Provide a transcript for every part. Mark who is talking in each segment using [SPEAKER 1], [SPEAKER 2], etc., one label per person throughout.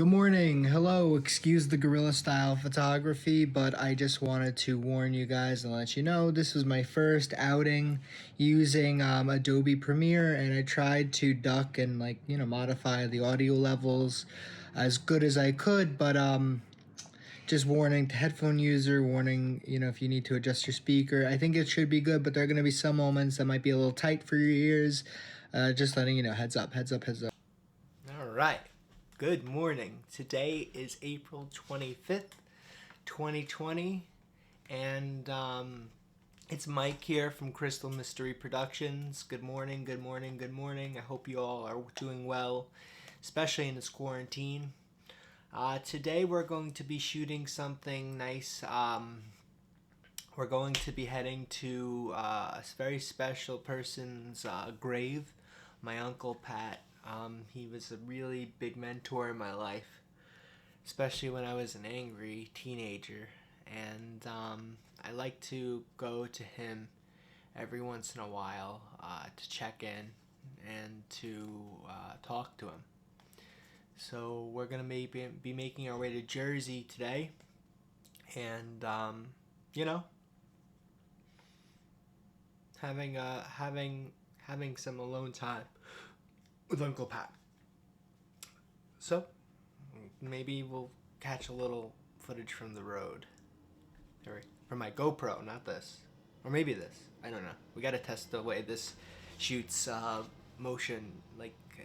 [SPEAKER 1] Good morning. Hello. Excuse the guerrilla style photography, but I just wanted to warn you guys and let you know this was my first outing using Adobe Premiere, and I tried to duck and modify the audio levels as good as I could, but just warning to headphone user, warning, if you need to adjust your speaker. I think it should be good, but there are going to be some moments that might be a little tight for your ears. Just letting you know, heads up, heads up, heads up.
[SPEAKER 2] All right. Good morning. Today is April 25th, 2020, and it's Mike here from Crystal Mystery Productions. Good morning, good morning, good morning. I hope you all are doing well, especially in this quarantine. Today we're going to be shooting something nice. We're going to be heading to a very special person's grave, my Uncle Pat. He was a really big mentor in my life, especially when I was an angry teenager. And I like to go to him every once in a while to check in and to talk to him. So we're going to be making our way to Jersey today. And, you know, having some alone time with Uncle Pat. So maybe we'll catch a little footage from the road, or from my GoPro, not this, or maybe this. I don't know. We gotta test the way this shoots motion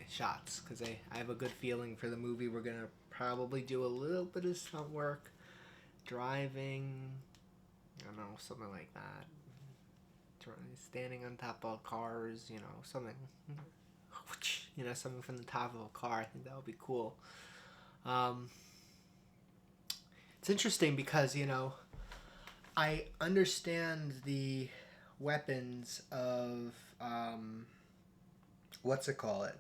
[SPEAKER 2] shots, because I have a good feeling for the movie. We're gonna probably do a little bit of stunt work, driving. I don't know, something like that. Standing on top of cars, something. Something from the top of a car. I think that would be cool. It's interesting because, I understand the weapons of, what's it call it?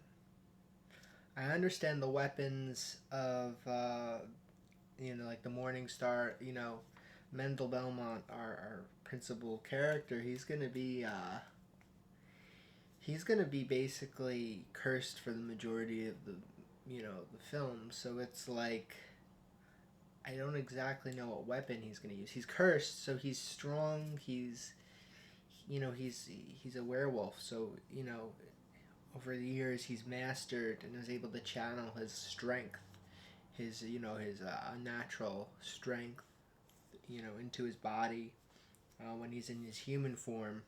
[SPEAKER 2] I understand the weapons of, like the Morning Star, Mendel Belmont, our principal character. He's gonna be basically cursed for the majority of the film. So it's like, I don't exactly know what weapon he's gonna use. He's cursed, so he's strong. He's a werewolf. So over the years he's mastered and is able to channel his strength, his natural strength, into his body when he's in his human form.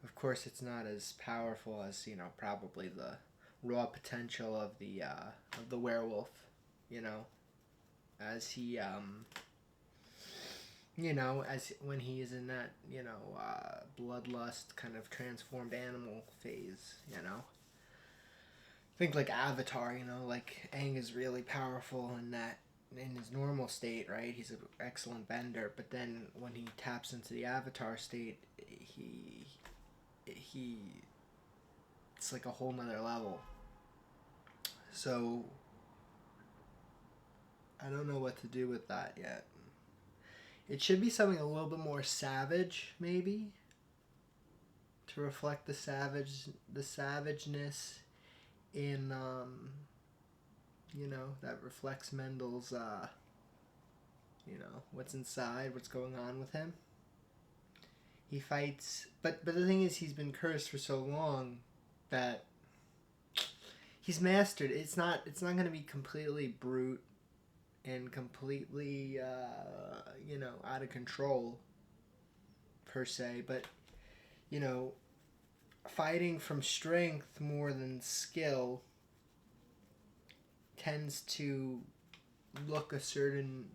[SPEAKER 2] Of course, it's not as powerful as probably the raw potential of the werewolf. As he as when he is in that bloodlust kind of transformed animal phase. Think like Avatar. Like Aang is really powerful in his normal state, right? He's an excellent bender, but then when he taps into the Avatar state, he it's like a whole nother level. So I don't know what to do with that yet. It should be something a little bit more savage, maybe, to reflect the savageness in that reflects Mendel's what's inside, what's going on with him. He fights, but the thing is, he's been cursed for so long that he's mastered. It's not going to be completely brute and completely out of control per se, but fighting from strength more than skill tends to look a certain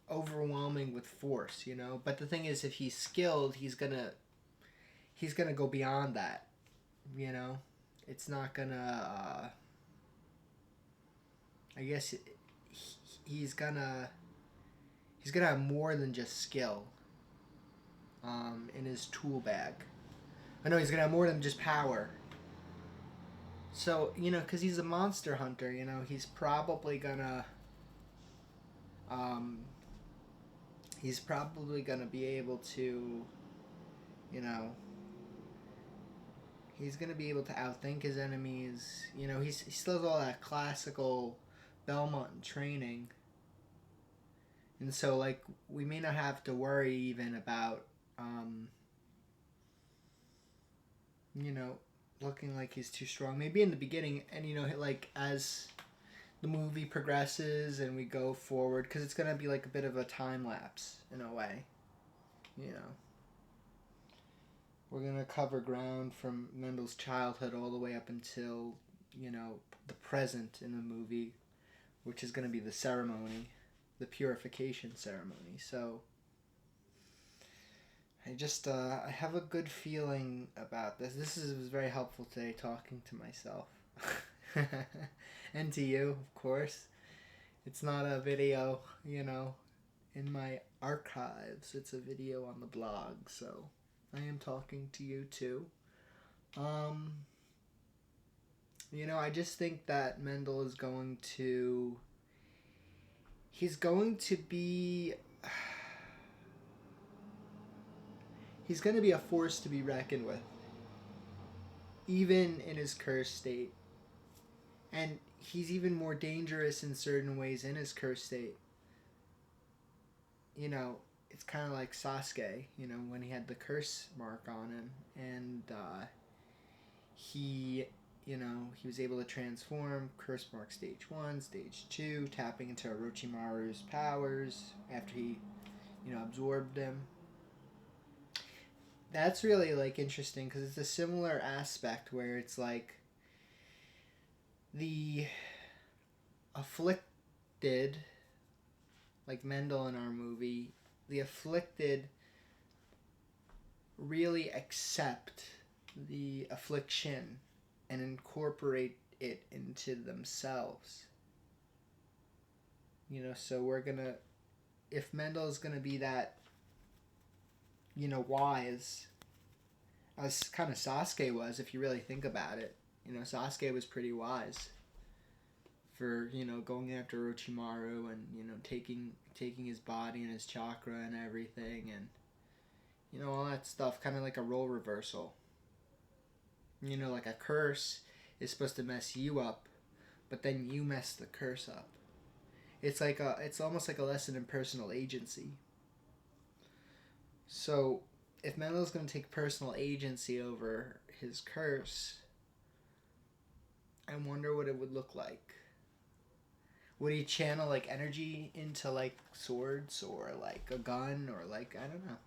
[SPEAKER 2] overwhelming with force, but the thing is, if he's skilled, he's gonna go beyond that. It's not gonna I guess he's gonna have more than just skill in his tool bag. I know he's gonna have more than just power. So because he's a monster hunter, he's probably gonna be able to
[SPEAKER 1] He's gonna be able to outthink his enemies. You know, he still has all that classical Belmont training. And so, like, we may not have to worry even about, you know, looking like he's too strong. Maybe in the beginning, and, you know, like, as the movie progresses and we go forward, because it's going to be like a bit of a time lapse in a way, you know. We're going to cover ground from Mendel's childhood all the way up until, you know, the present in the movie, which is going to be the ceremony, the purification ceremony. So I have a good feeling about this. This was very helpful today, talking to myself. And to you, of course. It's not a video, you know, in my archives. It's a video on the blog, so I am talking to you too. You know, I just think that Mendel is going to... He's going to be a force to be reckoned with, even in his cursed state. And he's even more dangerous in certain ways in his cursed state. You know, it's kind of like Sasuke, you know, when he had the curse mark on him. And he was able to transform, curse mark stage 1, stage 2, tapping into Orochimaru's powers after he, you know, absorbed him. That's really, like, interesting, because it's a similar aspect where it's like the afflicted, like Mendel in our movie, the afflicted really accept the affliction and incorporate it into themselves. You know, so if Mendel is gonna be that, you know, wise, as kind of Sasuke was, if you really think about it. You know, Sasuke was pretty wise for, you know, going after Orochimaru and, you know, taking his body and his chakra and everything, and, you know, all that stuff, kind of like a role reversal. You know, like a curse is supposed to mess you up, but then you mess the curse up. It's almost like a lesson in personal agency. So, if Mendel's going to take personal agency over his curse, I wonder what it would look like. Would he channel, like, energy into, like, swords or, like, a gun or, like, I don't know.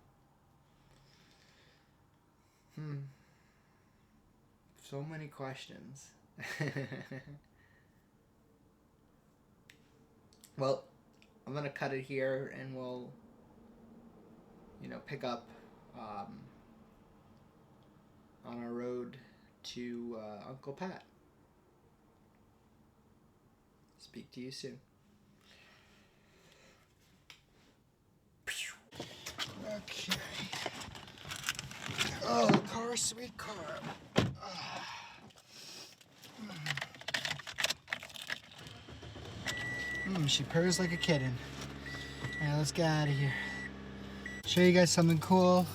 [SPEAKER 1] So many questions. Well, I'm going to cut it here and we'll, you know, pick up on our road to Uncle Pat. Speak to you soon. Okay. Oh, car, sweet car. She purrs like a kitten. Alright, let's get out of here. Show you guys something cool.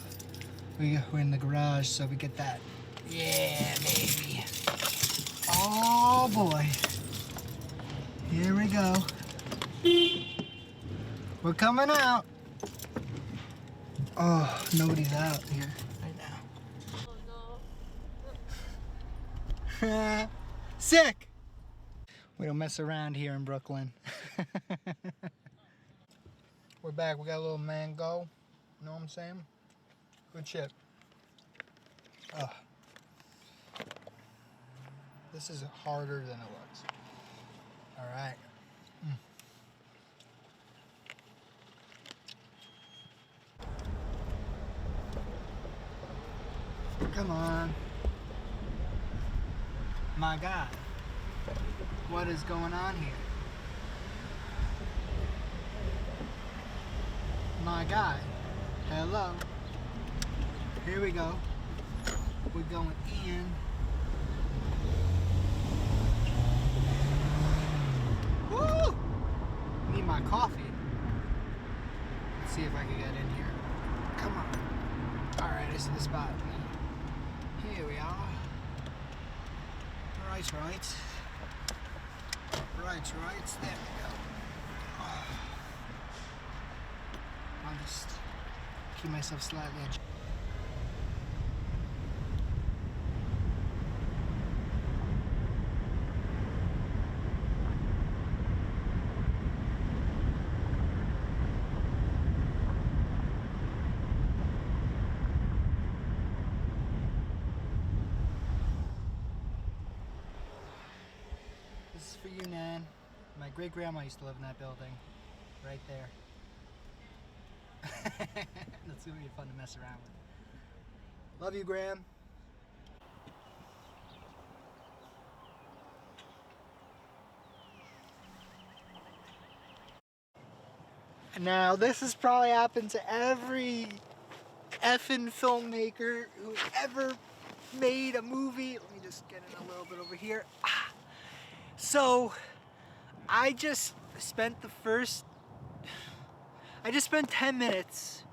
[SPEAKER 1] We're in the garage, so we get that. Yeah, baby. Oh boy. Here we go. We're coming out. Oh, nobody's out here right now. Sick! We don't mess around here in Brooklyn. We're back. We got a little mango. You know what I'm saying? Good shit. This is harder than it looks. All right. Come on. My God. What is going on here? My God. Hello. Here we go. We're going in. Woo! Need my coffee. Let's see if I can get in here. Come on. Alright, this is the spot. Here we are. Right. Right. There we go. I'll just keep myself slightly edged. This is for you, Nan. My great-grandma used to live in that building. Right there. That's gonna be fun to mess around with. Love you, Graham. Now, this has probably happened to every effing filmmaker who ever made a movie. Let me just get in a little bit over here. So, I just spent 10 minutes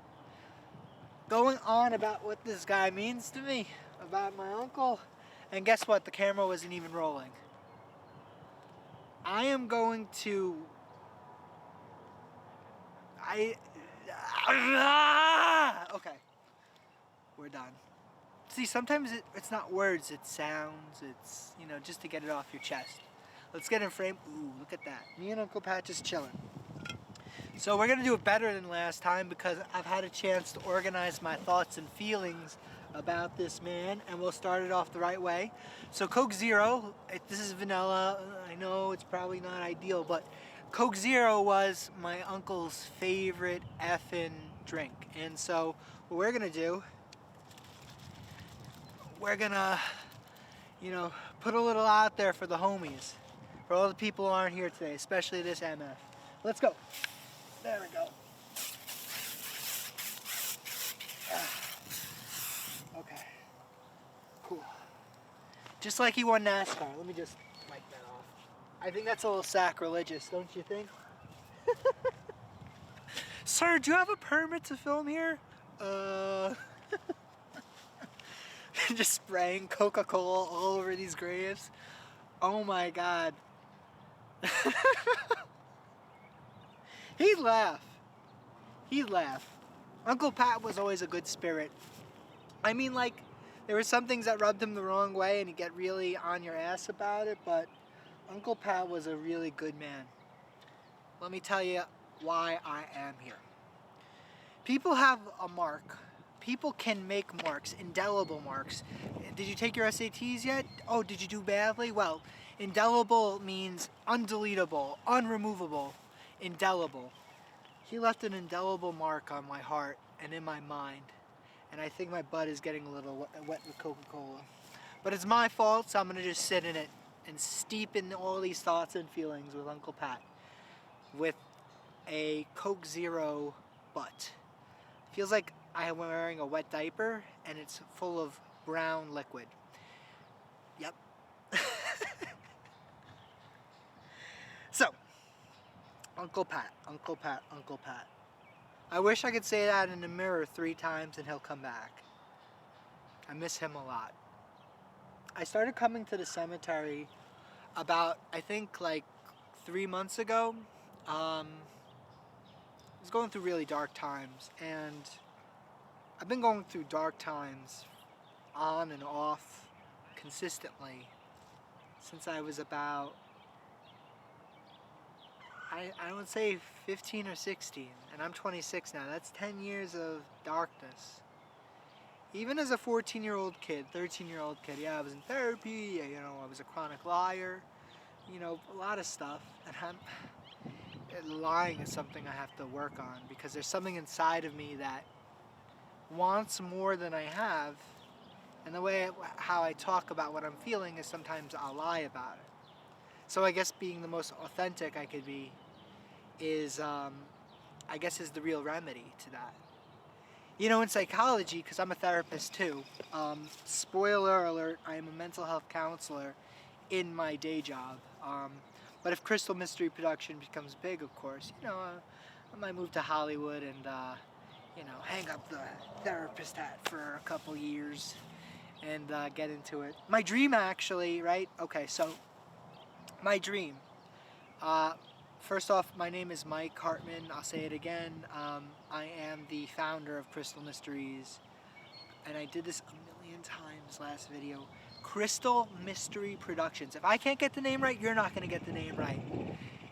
[SPEAKER 1] going on about what this guy means to me, about my uncle, and guess what? The camera wasn't even rolling. I am going to... Okay. We're done. See, sometimes it's not words, it's sounds, it's, you know, just to get it off your chest. Let's get in frame. Ooh, look at that. Me and Uncle Pat just chilling. So we're going to do it better than last time because I've had a chance to organize my thoughts and feelings about this man, and we'll start it off the right way. So Coke Zero, this is vanilla. I know it's probably not ideal, but Coke Zero was my uncle's favorite effing drink. And so what we're going to do, we're going to, you know, put a little out there for the homies, for all the people who aren't here today, especially this MF. Let's go. There we go. Okay. Cool. Just like he won NASCAR. Let me just wipe that off. I think that's a little sacrilegious, don't you think? Sir, do you have a permit to film here? Just spraying Coca-Cola all over these graves. Oh my God. He'd laugh. Uncle Pat was always a good spirit. I mean, like, there were some things that rubbed him the wrong way and he'd get really on your ass about it, but Uncle Pat was a really good man. Let me tell you why I am here. People have a mark. People can make marks, indelible marks. Did you take your SATs yet? Oh, did you do badly? Well, indelible means undeletable, unremovable. Indelible. He left an indelible mark on my heart and in my mind. And I think my butt is getting a little wet with Coca-Cola. But it's my fault, so I'm going to just sit in it and steep in all these thoughts and feelings with Uncle Pat. With a Coke Zero butt. Feels like I'm wearing a wet diaper and it's full of brown liquid. Yep. So, Uncle Pat. I wish I could say that in the mirror 3 times and he'll come back. I miss him a lot. I started coming to the cemetery about, I think, like 3 months ago. I was going through really dark times, and I've been going through dark times on and off consistently since I was about, I would say 15 or 16, and I'm 26 now. That's 10 years of darkness. Even as a 14-year-old kid, 13-year-old kid, yeah, I was in therapy, you know, I was a chronic liar, you know, a lot of stuff. And lying is something I have to work on because there's something inside of me that wants more than I have, and the way how I talk about what I'm feeling is sometimes I'll lie about it. So I guess being the most authentic I could be is, I guess, is the real remedy to that. You know, in psychology, because I'm a therapist too, spoiler alert, I am a mental health counselor in my day job. But if Crystal Mystery Production becomes big, of course, you know, I might move to Hollywood and, you know, hang up the therapist hat for a couple years and get into it. My dream, actually, right? Okay, so my dream. Uh, First off, my name is Mike Hartman. I'll say it again. I am the founder of Crystal Mysteries, and I did this a million times last video. Crystal Mystery Productions. If I can't get the name right, you're not going to get the name right.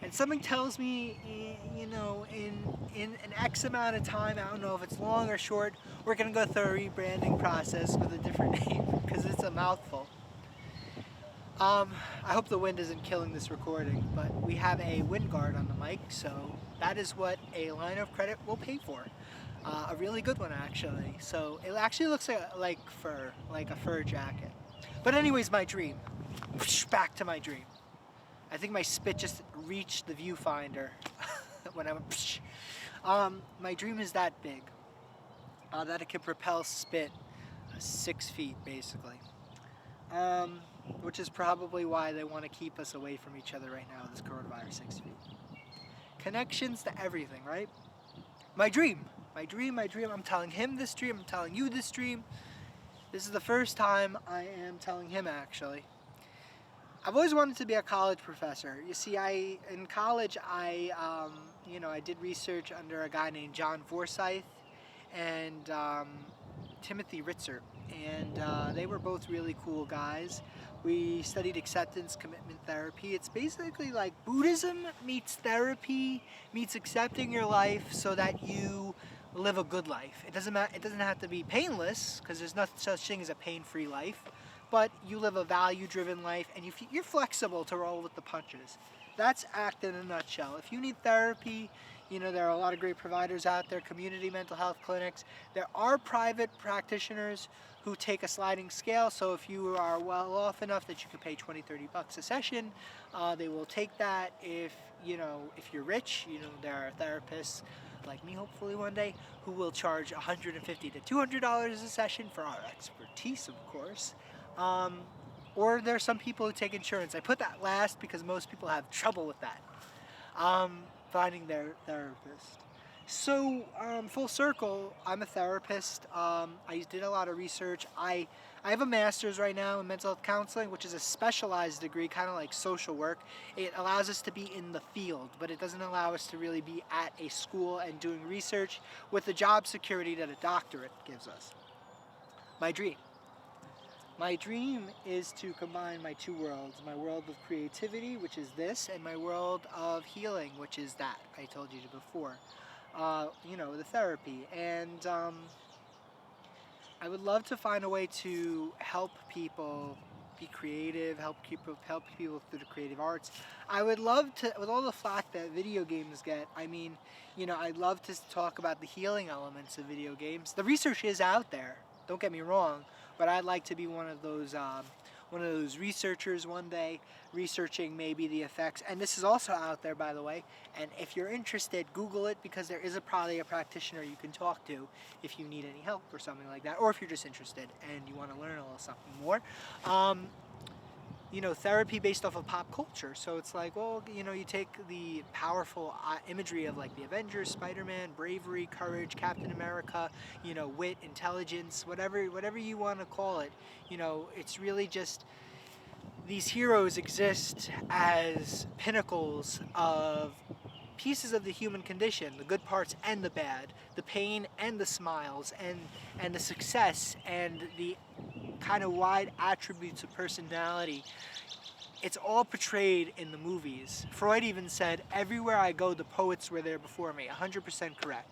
[SPEAKER 1] And something tells me, you know, in an X amount of time, I don't know if it's long or short, we're going to go through a rebranding process with a different name, because it's a mouthful. I hope the wind isn't killing this recording, but we have a wind guard on the mic, so that is what a line of credit will pay for. A really good one, actually. So it actually looks like fur, like a fur jacket. But anyways, my dream. Back to my dream. I think my spit just reached the viewfinder when I went. My dream is that big, that it can propel spit 6 feet, basically. Which is probably why they want to keep us away from each other right now, this coronavirus 6 feet. Connections to everything, right? My dream. I'm telling him this dream, I'm telling you this dream. This is the first time I am telling him, actually. I've always wanted to be a college professor. You see, in college, I did research under a guy named John Forsyth and Timothy Ritzer, and they were both really cool guys. We studied acceptance commitment therapy. It's basically like Buddhism meets therapy meets accepting your life so that you live a good life. It doesn't have to be painless, because there's no such thing as a pain-free life, but you live a value-driven life, and you're flexible to roll with the punches. That's ACT in a nutshell. If you need therapy, you know, there are a lot of great providers out there, community mental health clinics. There are private practitioners who take a sliding scale, so if you are well off enough that you can pay $20-30 a session, they will take that. If you're rich, there are therapists like me, hopefully one day, who will charge $150 to $200 a session for our expertise, of course. Or there are some people who take insurance. I put that last because most people have trouble with that, finding their therapist. So, full circle, I'm a therapist. I did a lot of research. I have a master's right now in mental health counseling, which is a specialized degree, kind of like social work. It allows us to be in the field, but it doesn't allow us to really be at a school and doing research with the job security that a doctorate gives us. My dream is to combine my two worlds, my world of creativity, which is this, and my world of healing, which is that I told you before. The therapy. And I would love to find a way to help people be creative, help people through the creative arts. I would love to, with all the flack that video games get, I'd love to talk about the healing elements of video games. The research is out there, don't get me wrong, but I'd like to be one of those researchers one day, researching maybe the effects. And this is also out there, by the way, and if you're interested, Google it, because there is probably a practitioner you can talk to if you need any help or something like that, or if you're just interested and you want to learn a little something more. Therapy based off of pop culture. So it's like, well, you take the powerful imagery of like the Avengers, Spider-Man, bravery, courage, Captain America, wit, intelligence, whatever you want to call it. It's really just these heroes exist as pinnacles of pieces of the human condition, the good parts and the bad, the pain and the smiles, and the success and the kind of wide attributes of personality. It's all portrayed in the movies. Freud even said, everywhere I go, the poets were there before me. 100% correct.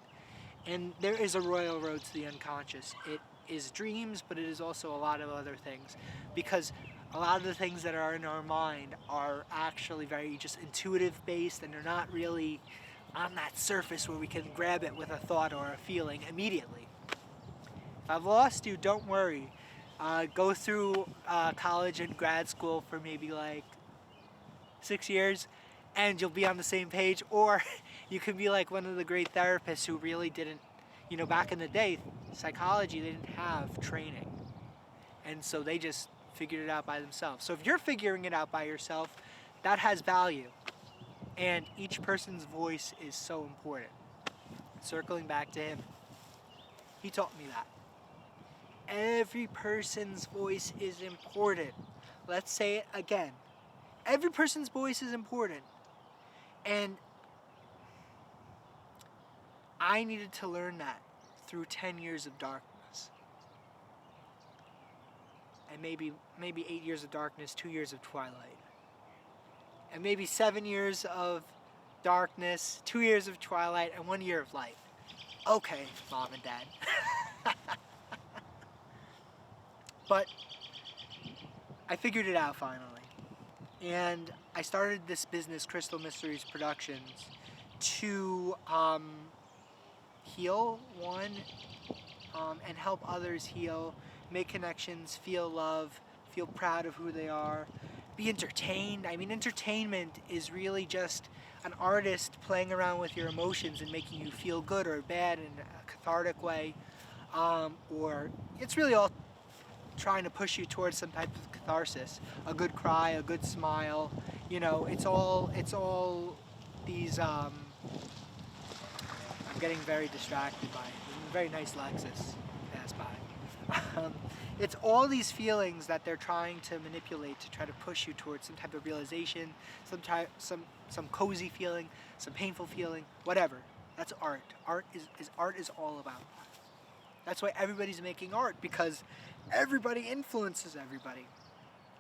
[SPEAKER 1] And there is a royal road to the unconscious. It is dreams, but it is also a lot of other things. Because a lot of the things that are in our mind are actually very just intuitive based, and they're not really on that surface where we can grab it with a thought or a feeling immediately. If I've lost you, don't worry. Go through college and grad school for maybe like 6 years, and you'll be on the same page. Or you can be like one of the great therapists who really didn't, back in the day, psychology, they didn't have training. And so they just figured it out by themselves. So if you're figuring it out by yourself, that has value. And each person's voice is so important. Circling back to him, he taught me that.
[SPEAKER 2] every person's voice is important. Let's say it again. Every person's voice is important. And I needed to learn that through 10 years of darkness. And maybe 8 years of darkness, 2 years of twilight. And maybe 7 years of darkness, 2 years of twilight, and 1 year of light. Okay, Mom and Dad. But I figured it out finally. And I started this business, Crystal Mysteries Productions, to heal, and help others heal, make connections, feel love, feel proud of who they are, be entertained. I mean, entertainment is really just an artist playing around with your emotions and making you feel good or bad in a cathartic way, or it's really all trying to push you towards some type of catharsis, a good cry, a good smile. You know, it's all these. I'm getting very distracted by a very nice Lexus pass by. It's all these feelings that they're trying to manipulate to try to push you towards some type of realization, some cozy feeling, some painful feeling, whatever. That's art. Art is all about that. That's why everybody's making art, because everybody influences everybody.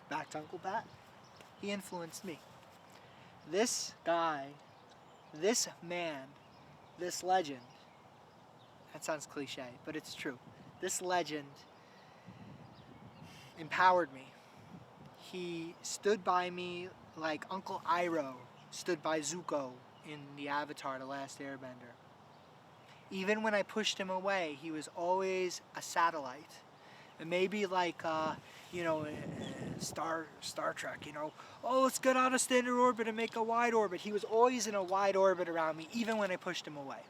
[SPEAKER 2] Back to Uncle Pat. He influenced me. This guy, this man, this legend, that sounds cliche, but it's true. This legend empowered me. He stood by me like Uncle Iroh stood by Zuko in the Avatar, The Last Airbender. Even when I pushed him away, he was always a satellite. And maybe like, Star Trek, oh, let's get out of standard orbit and make a wide orbit. He was always in a wide orbit around me, even when I pushed him away.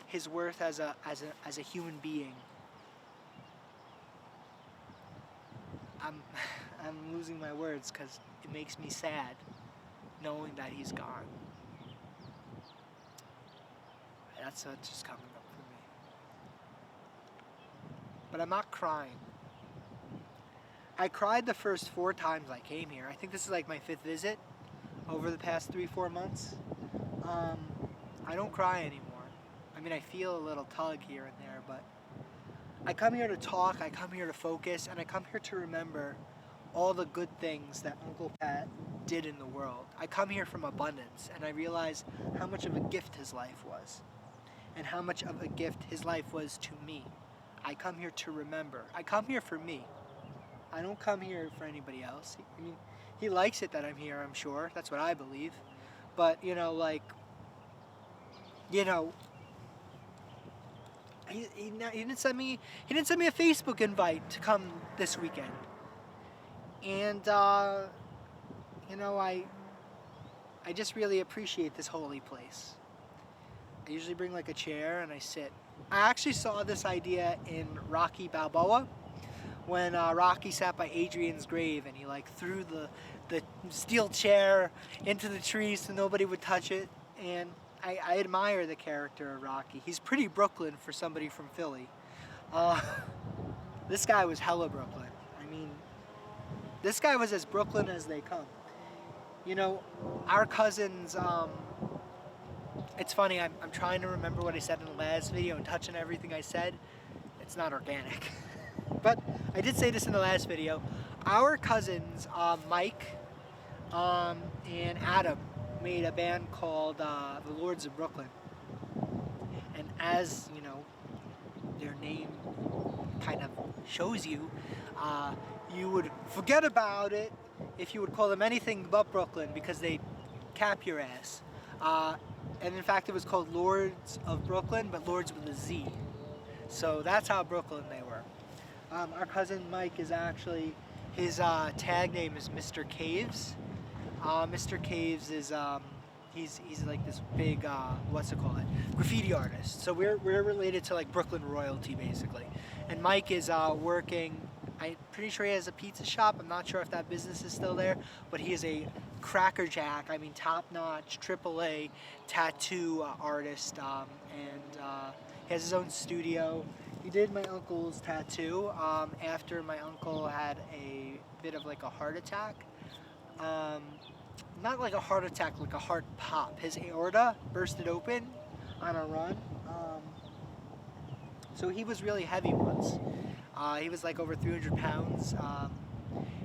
[SPEAKER 2] His worth as a human being. I'm losing my words because it makes me sad knowing that he's gone. That's what's just coming up for me. But I'm not crying. I cried the first 4 times I came here. I think this is like my 5th visit over the past 3-4 months. I don't cry anymore. I mean, I feel a little tug here and there, but I come here to talk, I come here to focus, and I come here to remember all the good things that Uncle Pat did in the world. I come here from abundance, and I realize how much of a gift his life was, and how much of a gift his life was to me. I come here to remember. I come here for me. I don't come here for anybody else. He likes it that I'm here, I'm sure. That's what I believe. But, he didn't send me a Facebook invite to come this weekend. And I just really appreciate this holy place. I usually bring like a chair and I sit. I actually saw this idea in Rocky Balboa when Rocky sat by Adrian's grave and he like threw the steel chair into the tree so nobody would touch it. And I admire the character of Rocky. He's pretty Brooklyn for somebody from Philly. This guy was hella Brooklyn. I mean, this guy was as Brooklyn as they come. Our cousins, it's funny, I'm trying to remember what I said in the last video and touching everything I said. It's not organic. But I did say this in the last video. Our cousins, Mike and Adam, made a band called the Lords of Brooklyn. And as, their name kind of shows you, you would forget about it if you would call them anything but Brooklyn because they'd cap your ass. And in fact, it was called Lords of Brooklyn, but Lords with a Z. So that's how Brooklyn they were. Our cousin Mike is actually, his tag name is Mr. Caves. Mr. Caves is, he's like this big, graffiti artist. So we're related to like Brooklyn royalty basically. And Mike is working, I'm pretty sure he has a pizza shop. I'm not sure if that business is still there, but he is a crackerjack, top-notch, AAA tattoo artist
[SPEAKER 1] and he has his own studio. He did my uncle's tattoo after my uncle had a bit of like a heart attack. Um, Not like a heart attack, like a heart pop. His aorta bursted open on a run. So he was really heavy once. He was like over 300 pounds.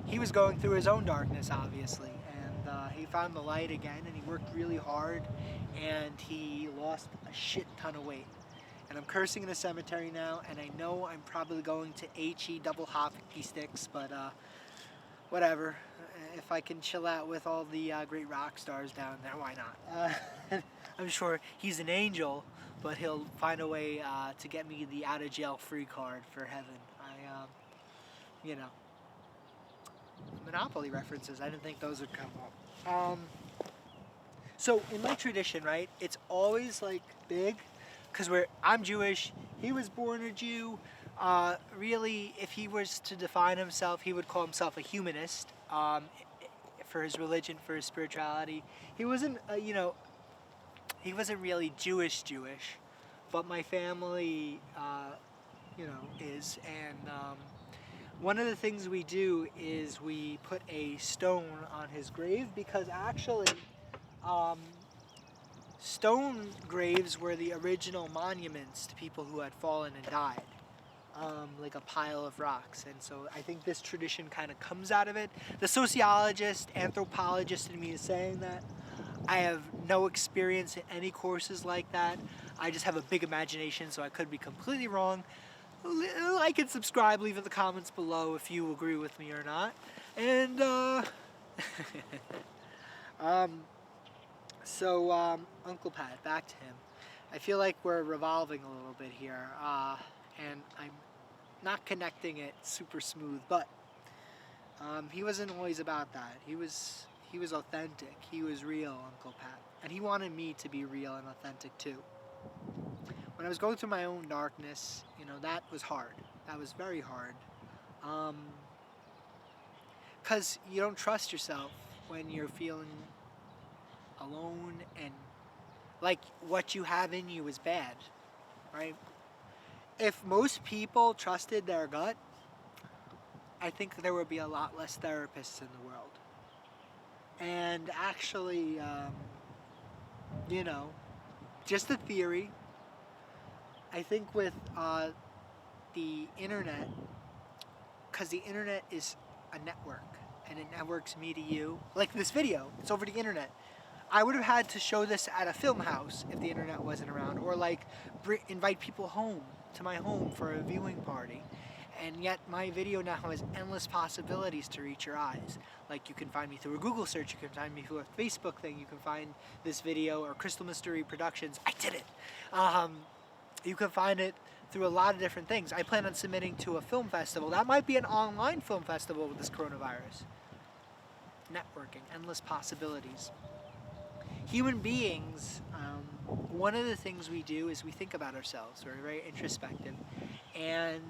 [SPEAKER 1] He was going through his own darkness, obviously, and he found the light again, and he worked really hard, and he lost a shit ton of weight. And I'm cursing in the cemetery now, and I know I'm probably going to HE double hockey sticks, but whatever. If I can chill out with all the great rock stars down there, why not? I'm sure he's an angel, but he'll find a way to get me the out of jail free card for heaven. You know, Monopoly references. I didn't think those would come up. So in my tradition, right, it's always like big, because I'm Jewish. He was born a Jew. Really, if he was to define himself, he would call himself a humanist. For his religion, for his spirituality, he wasn't, he wasn't really Jewish, but my family, is. And one of the things we do is we put a stone on his grave, because actually, stone graves were the original monuments to people who had fallen and died. Like a pile of rocks, and so I think this tradition kind of comes out of it. The sociologist, anthropologist in me is saying that. I have no experience in any courses like that. I just have a big imagination, so I could be completely wrong. Like and subscribe, leave in the comments below if you agree with me or not. And Uncle Pat, back to him. I feel like we're revolving a little bit here, and I'm not connecting it super smooth, but he wasn't always about that. He was authentic. He was real, Uncle Pat, and he wanted me to be real and authentic too. When I was going through my own darkness, that was hard. That was very hard, because you don't trust yourself when you're feeling alone and like what you have in you is bad, right? If most people trusted their gut, I think there would be a lot less therapists in the world. And actually, just a theory, I think with the internet, because the internet is a network, and it networks me to you. Like this video, it's over the internet. I would have had to show this at a film house if the internet wasn't around, or like invite people home to my home for a viewing party. And yet my video now has endless possibilities to reach your eyes. Like you can find me through a Google search, you can find me through a Facebook thing, you can find this video or Crystal Mystery Productions. I did it! You can find it through a lot of different things. I plan on submitting to a film festival. That might be an online film festival with this coronavirus. Networking, endless possibilities. Human beings, one of the things we do is we think about ourselves. We're very introspective. And,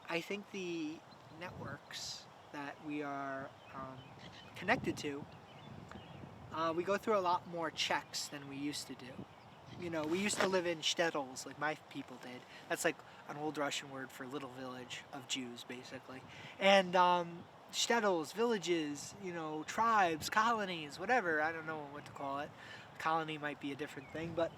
[SPEAKER 1] I think the networks that we are connected to, we go through a lot more checks than we used to do. We used to live in shtetls like my people did. That's like an old Russian word for little village of Jews, basically. And shtetls, villages, tribes, colonies, whatever. I don't know what to call it. Colony might be a different thing, but,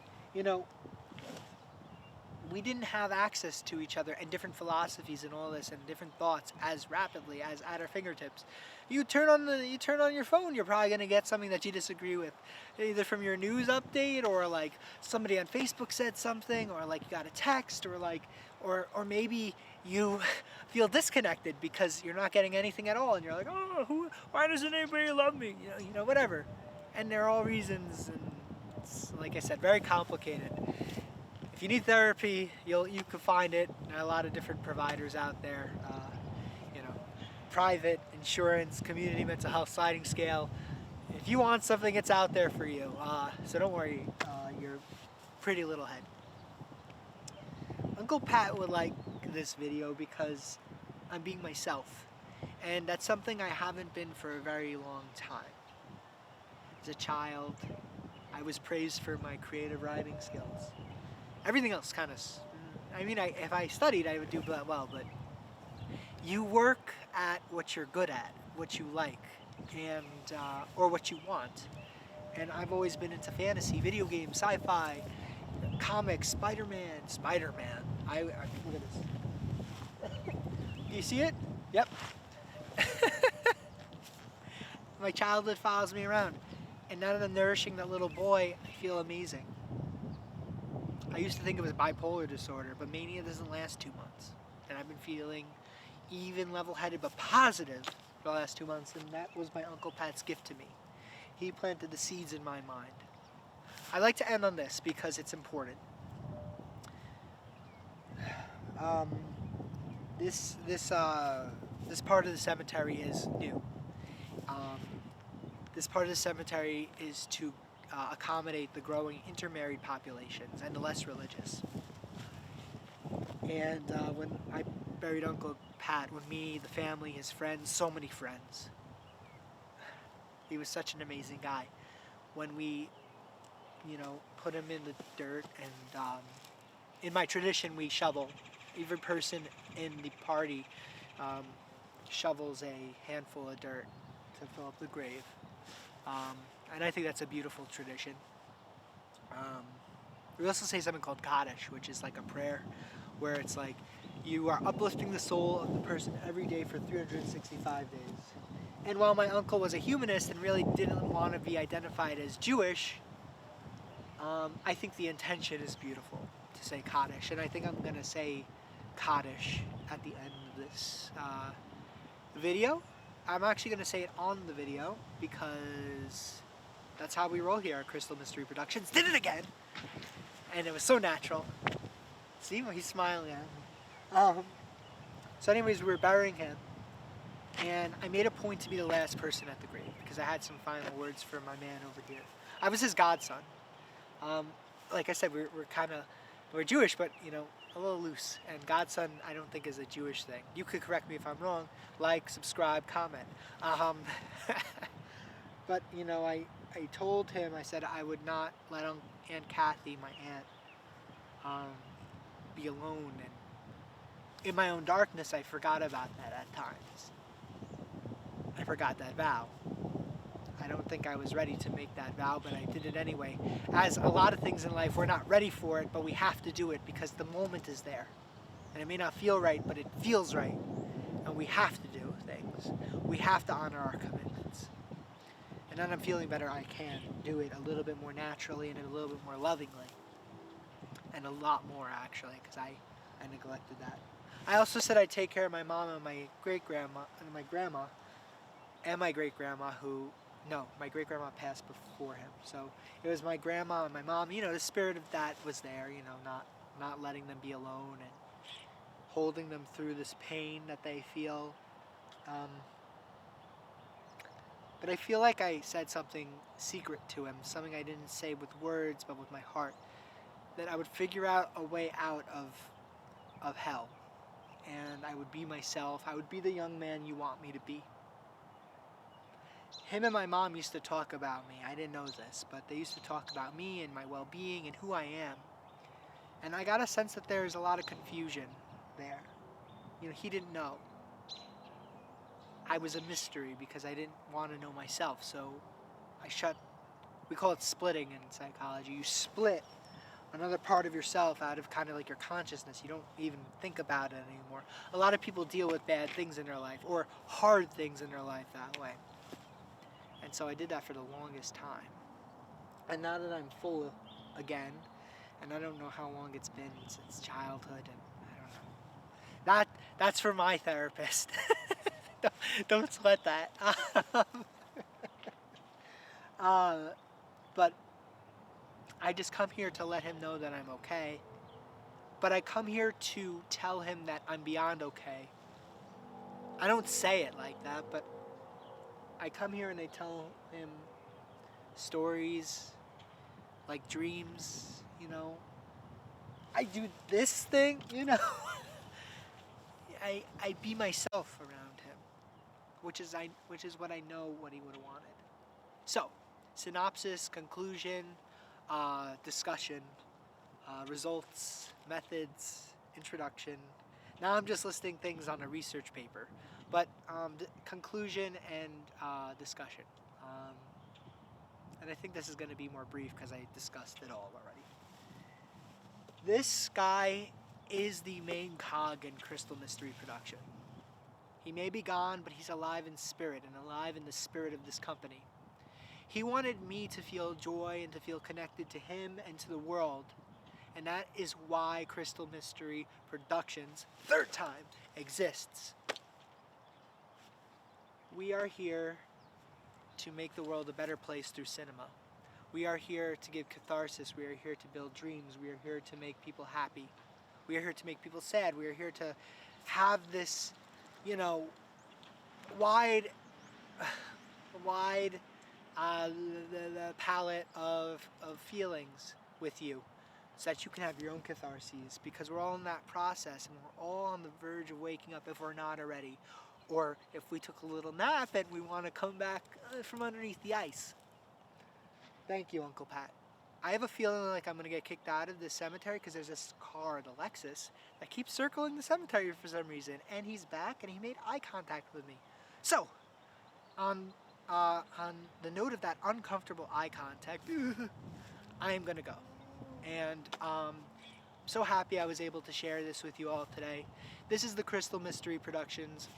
[SPEAKER 1] we didn't have access to each other and different philosophies and all this and different thoughts as rapidly as at our fingertips. You turn on your phone, you're probably going to get something that you disagree with, either from your news update, or like somebody on Facebook said something, or like you got a text, or like or maybe you feel disconnected because you're not getting anything at all, and you're like, oh, why doesn't anybody love me? Whatever. And there are all reasons, and it's, like I said, very complicated. If you need therapy, you can find it. There are a lot of different providers out there. Private, insurance, community mental health, sliding scale. If you want something, it's out there for you. So don't worry, your pretty little head. Uncle Pat would like this video because I'm being myself. And that's something I haven't been for a very long time. As a child,
[SPEAKER 3] I was praised for my creative writing skills. Everything else kind of, if I studied, I would do well, but you work at what you're good at, what you like, and or what you want. And I've always been into fantasy, video games, sci-fi, comics, Spider-Man. Look at this. Do you see it? Yep. My childhood follows me around. And now that I'm nourishing that little boy, I feel amazing. I used to think it was bipolar disorder, but mania doesn't last 2 months. And I've been feeling even, level-headed, but positive for the last 2 months, and that was my Uncle Pat's gift to me. He planted the seeds in my mind. I like to end on this because it's important. This part of the cemetery is new. This part of the cemetery is to accommodate the growing intermarried populations and the less religious. And when I buried Uncle Pat, with me, the family, his friends, so many friends. He was such an amazing guy. When we, put him in the dirt, and in my tradition, we shovel. Every person in the party shovels a handful of dirt to fill up the grave. And I think that's a beautiful tradition. We also say something called Kaddish, which is like a prayer, where it's like you are uplifting the soul of the person every day for 365 days. And while my uncle was a humanist and really didn't want to be identified as Jewish, I think the intention is beautiful to say Kaddish. And I think I'm going to say Kaddish at the end of this video. I'm actually going to say it on the video because that's how we roll here at Crystal Mystery Productions. Did it again! And it was so natural. See, he's smiling at me. So anyways, we were burying him. And I made a point to be the last person at the grave because I had some final words for my man over here. I was his godson. Like I said, we're Jewish, but a little loose. And godson, I don't think is a Jewish thing. You could correct me if I'm wrong. Like, subscribe, comment. But I told him, I said I would not let Aunt Kathy, my aunt, be alone. And in my own darkness, I forgot about that at times. I forgot that vow. I don't think I was ready to make that vow, but I did it anyway. As a lot of things in life, we're not ready for it, but we have to do it because the moment is there. And it may not feel right, but it feels right. And we have to do things. We have to honor our commitments. And now that I'm feeling better, I can do it a little bit more naturally and a little bit more lovingly. And a lot more, actually, because I neglected that. I also said I'd take care of my mom and my great-grandma and my grandma. And my great-grandma my great-grandma passed before him. So it was my grandma and my mom, the spirit of that was there, not letting them be alone and holding them through this pain that they feel. But I feel like I said something secret to him, something I didn't say with words but with my heart, that I would figure out a way out of hell. And I would be myself. I would be the young man you want me to be. Him and my mom used to talk about me. I didn't know this, but they used to talk about me and my well-being and who I am. And I got a sense that there's a lot of confusion there. He didn't know. I was a mystery because I didn't want to know myself, so we call it splitting in psychology. You split another part of yourself out of kind of like your consciousness. You don't even think about it anymore. A lot of people deal with bad things in their life or hard things in their life that way. And so I did that for the longest time. And now that I'm full again, and I don't know how long it's been since childhood, and I don't know. That's for my therapist. Don't sweat that. But I just come here to let him know that I'm okay. But I come here to tell him that I'm beyond okay. I don't say it like that, but I come here and I tell him stories, like dreams, I do this thing, I be myself around him, which is what I know what he would have wanted. So, synopsis, conclusion, discussion, results, methods, introduction. Now I'm just listing things on a research paper, but conclusion and discussion. And I think this is going to be more brief because I discussed it all already. This guy is the main cog in Crystal Mystery Production. He may be gone, but he's alive in spirit and alive in the spirit of this company. He wanted me to feel joy and to feel connected to him and to the world. And that is why Crystal Mystery Productions, third time, exists. We are here to make the world a better place through cinema. We are here to give catharsis. We are here to build dreams. We are here to make people happy. We are here to make people sad. We are here to have this, wide the palette of feelings with you, so that you can have your own catharses, because we're all in that process and we're all on the verge of waking up if we're not already, or if we took a little nap and we want to come back from underneath the ice. Thank you, Uncle Pat. I have a feeling like I'm going to get kicked out of this cemetery because there's this car, the Lexus, that keeps circling the cemetery for some reason, and he's back and he made eye contact with me. So, on the note of that uncomfortable eye contact, I am going to go. And so happy I was able to share this with you all today. This is the Crystal Mystery Productions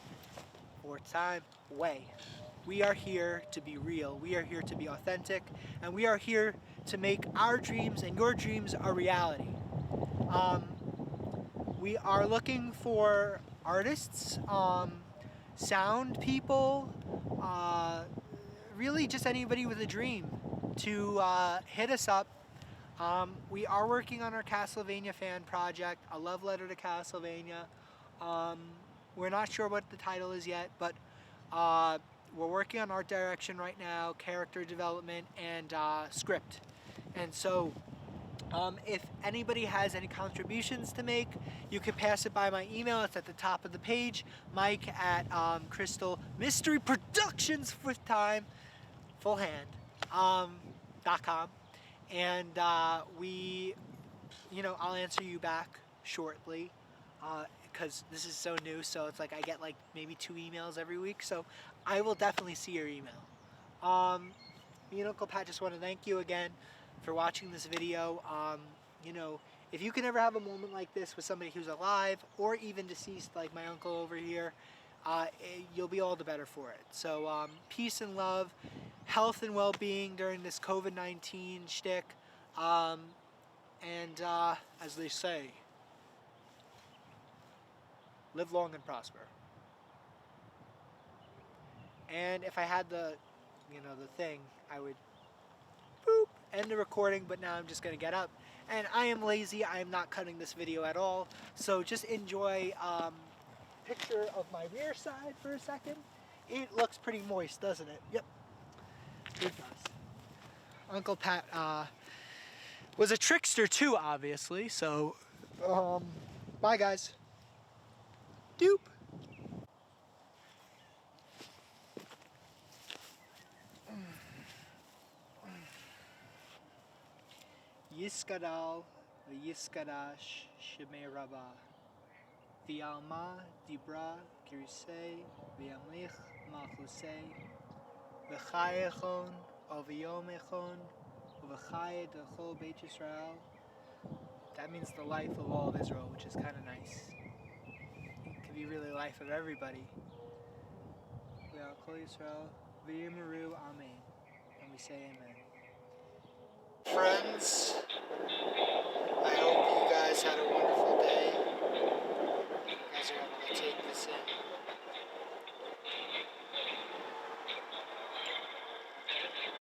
[SPEAKER 3] fourth time way. We are here to be real, we are here to be authentic, and we are here to make our dreams and your dreams a reality. We are looking for artists, sound people, really just anybody with a dream to hit us up. We are working on our Castlevania fan project, a love letter to Castlevania. We're not sure what the title is yet, but we're working on art direction right now, character development, and script. And so if anybody has any contributions to make, you can pass it by my email. It's at the top of the page, Mike at Crystal Mystery Productions, fifth time, full hand, .com. And I'll answer you back shortly, because this is so new, so it's like I get like maybe 2 emails every week, so I will definitely see your email. Me and Uncle Pat just want to thank you again for watching this video. If you can ever have a moment like this with somebody who's alive or even deceased, like my uncle over here, you'll be all the better for it. So peace and love, health and well-being during this COVID-19 shtick, and as they say, live long and prosper. And if I had the thing, I would boop, end the recording, but now I'm just gonna get up. And I am lazy, I am not cutting this video at all, so just enjoy picture of my rear side for a second. It looks pretty moist, doesn't it? Yep, it does. Uncle Pat was a trickster too, obviously, so bye guys. Doop. Yiskadal v'yiskadash shemei rabah v'alma dibra kirisei v'yamlich malchusei v'chayechon oviyomechon v'chay d'chol Beit Yisrael. That means the life of all of Israel, which is kind of nice. It could be really life of everybody. V'al kol Yisrael v'yimaru amen, and we say amen.
[SPEAKER 2] Friends,